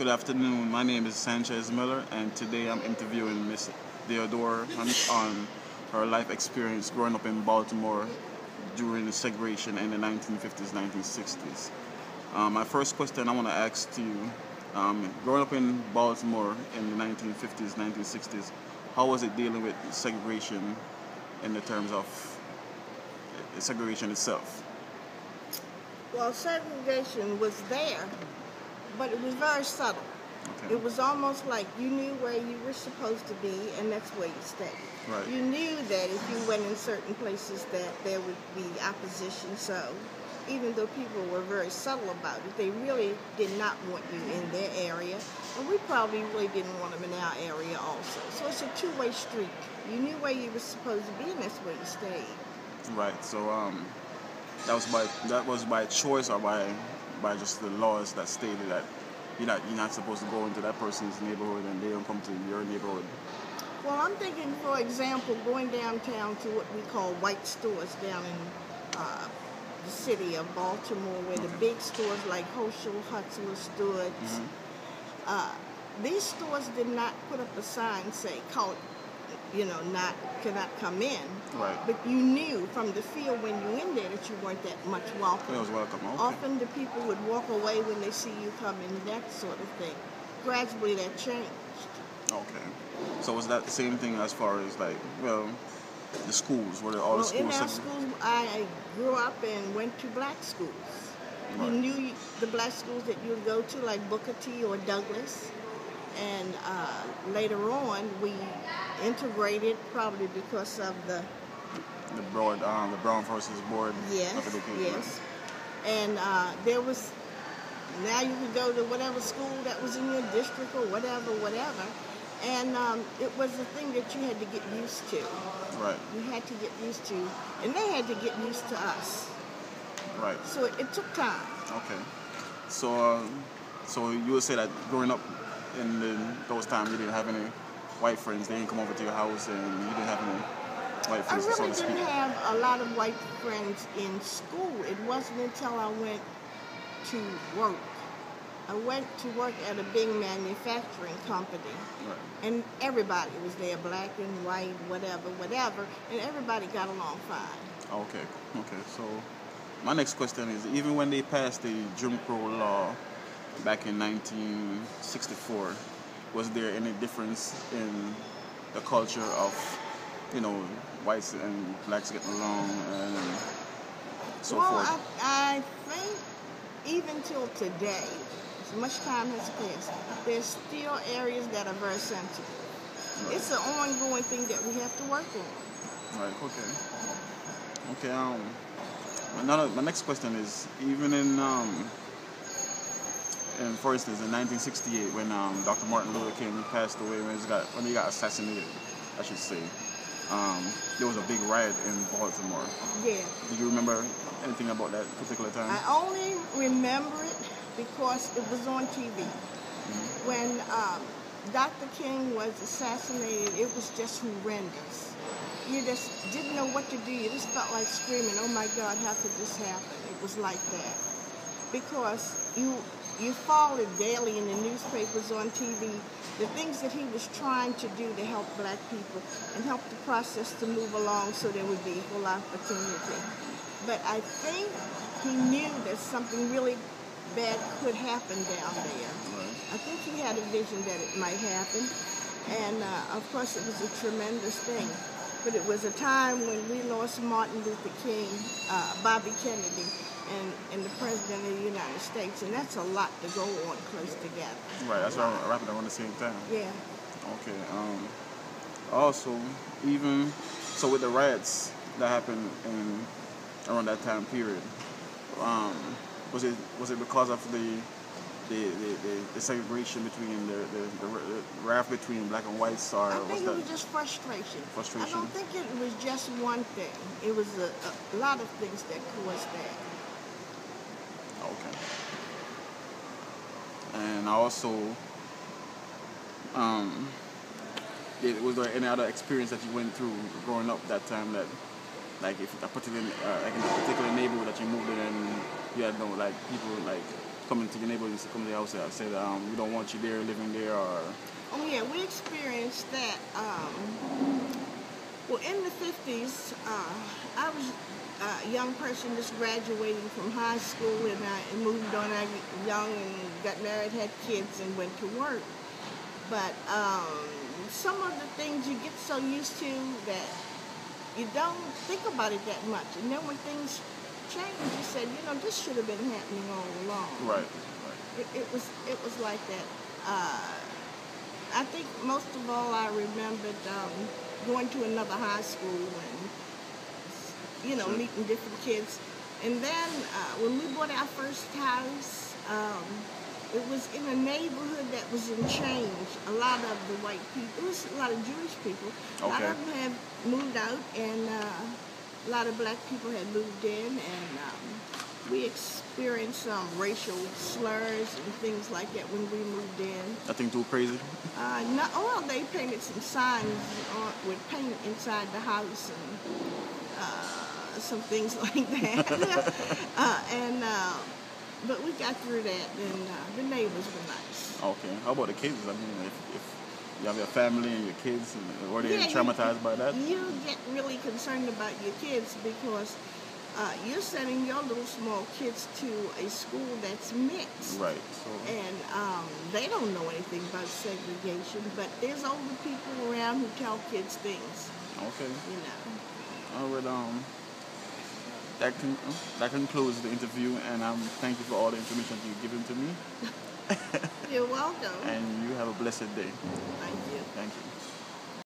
Good afternoon. My name is Sanchez Miller, and today I'm interviewing Miss Theodore on her life experience growing up in Baltimore during the segregation in the 1950s, 1960s. My first question I want to ask to you, growing up in Baltimore in the 1950s, 1960s, how was it dealing with segregation in the terms of segregation itself? Well, segregation was there, but it was very subtle. Okay. It was almost like you knew where you were supposed to be, and that's where you stayed. Right. You knew that if you went in certain places that there would be opposition, so even though people were very subtle about it, they really did not want you in their area, and we probably really didn't want them in our area also. So it's a two-way street. You knew where you were supposed to be, and that's where you stayed. Right. So that was by choice or by just the laws that stated that you're not supposed to go into that person's neighborhood and they don't come to your neighborhood. Well, I'm thinking, for example, going downtown to what we call white stores down in the city of Baltimore, where the big stores like Hochul, Hutzler stood. Mm-hmm. These stores did not put up a sign say cannot come in. Right. But you knew from the feel when you in there that you weren't that much welcome. It was welcome. Okay. Often the people would walk away when they see you come in, that sort of thing. Gradually that changed. Okay. So was that the same thing as far as the schools? Were all the schools? In our schools, I grew up and went to black schools. Right. You knew the black schools that you would go to, like Booker T or Douglas. And later on, we integrated probably because of the Brown versus Board of Education. Yes. And there was, now you could go to whatever school that was in your district or whatever. And it was a thing that you had to get used to. Right. You had to get used to, and they had to get used to us. Right. So it took time. Okay. So you would say that growing up in those times, you didn't have any white friends. They didn't come over to your house, and you didn't have any white friends. I really didn't have a lot of white friends in school. It wasn't until I went to work. I went to work at a big manufacturing company, right. And everybody was there, black and white, whatever, and everybody got along fine. Okay. So my next question is, even when they passed the Jim Crow law back in 1964, was there any difference in the culture of, whites and blacks getting along and so forth? Well, I think even till today, as much time has passed, there's still areas that are very sensitive. Right. It's an ongoing thing that we have to work on. Right. Okay. My next question is, even in for instance, in 1968, when Dr. Martin Luther King passed away, when he got assassinated, I should say, there was a big riot in Baltimore. Yeah. Do you remember anything about that particular time? I only remember it because it was on TV. Mm-hmm. When Dr. King was assassinated, it was just horrendous. You just didn't know what to do. You just felt like screaming, "Oh my God, how could this happen?" It was like that. Because you follow it daily in the newspapers, on TV, the things that he was trying to do to help black people and help the process to move along so there would be equal opportunity. But I think he knew that something really bad could happen down there. Right. I think he had a vision that it might happen, and of course it was a tremendous thing. But it was a time when we lost Martin Luther King, Bobby Kennedy, and the President of the United States, and that's a lot to go on close together. Right, that's right, wrapping around the same time. Yeah. Okay. Also, even so, with the riots that happened around that time period, was it because of the segregation between the rift between black and whites, or I think it was just frustration. I don't think it was just one thing. It was a lot of things that caused that. Okay. And also, was there any other experience that you went through growing up that time that, like, if in a particular neighborhood that you moved in, and you had people coming to your neighborhood, used to come to your house and say that we don't want you there, living there, or... Oh yeah, we experienced that. Well, in the 50s, I was a young person just graduating from high school, and I moved on. I was young and got married, had kids, and went to work. But some of the things you get so used to that you don't think about it that much. And then when things change, you said, this should have been happening all along. Right. It was like that. I think most of all I remembered going to another high school and, Sure. meeting different kids. And then when we bought our first house, it was in a neighborhood that was in change. A lot of the white people, it was a lot of Jewish people. A lot Okay. of them had moved out, and a lot of black people had moved in, and we experienced some racial slurs and things like that when we moved in. Nothing too crazy? Well, they painted some signs with paint inside the house and some things like that. But we got through that, and the neighbors were nice. Okay. How about the kids? I mean, if you have your family and your kids, were they traumatized by that? You get really concerned about your kids because you're sending your little small kids to a school that's mixed. Right. So, And they don't know anything about segregation, but there's older people around who tell kids things, okay. you know. All right. That concludes the interview, and thank you for all the information you've given to me. You're welcome. And you have a blessed day. Thank you. Thank you.